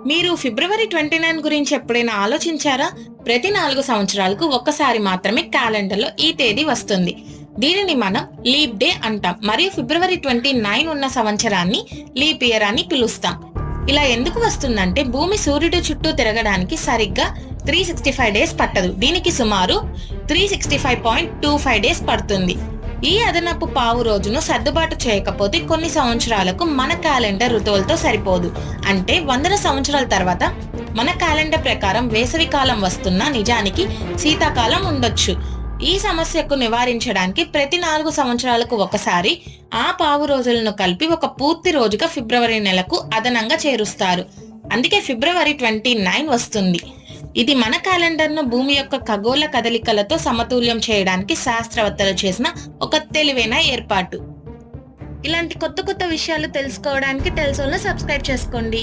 మీరు ఫిబ్రవరి 29 గురించి ఎప్పుడైనా ఆలోచించారా? ప్రతి 4 సంవత్సరాలకు ఒక్కసారి మాత్రమే క్యాలెండర్లో ఈ తేదీ వస్తుంది. దీనిని మనం లీప్ డే అంటాం. మరియు ఫిబ్రవరి 29 ఉన్న సంవత్సరాన్ని లీప్ ఇయర్ అని పిలుస్తాం. ఇలా ఎందుకు వస్తుందంటే భూమి సూర్యుడి చుట్టూ తిరగడానికి సరిగ్గా 365 డేస్ పట్టదు. దీనికి సుమారు 365.25 డేస్ పడుతుంది. ఈ అదనపు పావు రోజును సర్దుబాటు చేయకపోతే కొన్ని సంవత్సరాలకు మన క్యాలెండర్ ఋతువులతో సరిపోదు. అంటే 100 సంవత్సరాల తర్వాత మన క్యాలెండర్ ప్రకారం వేసవి కాలం వస్తున్నా నిజానికి శీతాకాలం ఉండొచ్చు. ఈ సమస్యకు నివారించడానికి ప్రతి 4 సంవత్సరాలకు ఒకసారి ఆ పావు రోజులను కలిపి ఒక పూర్తి రోజుగా ఫిబ్రవరి నెలకు అదనంగా చేరుస్తారు. అందుకే ఫిబ్రవరి 29 వస్తుంది. ఇది మన క్యాలెండర్ను భూమి యొక్క ఖగోళ కదలికలతో సమతుల్యం చేయడానికి శాస్త్రవేత్తలు చేసిన ఒక తెలివైన ఏర్పాటు. ఇలాంటి కొత్త కొత్త విషయాలు తెలుసుకోవడానికి తెలుసోల్ని సబ్స్క్రైబ్ చేసుకోండి.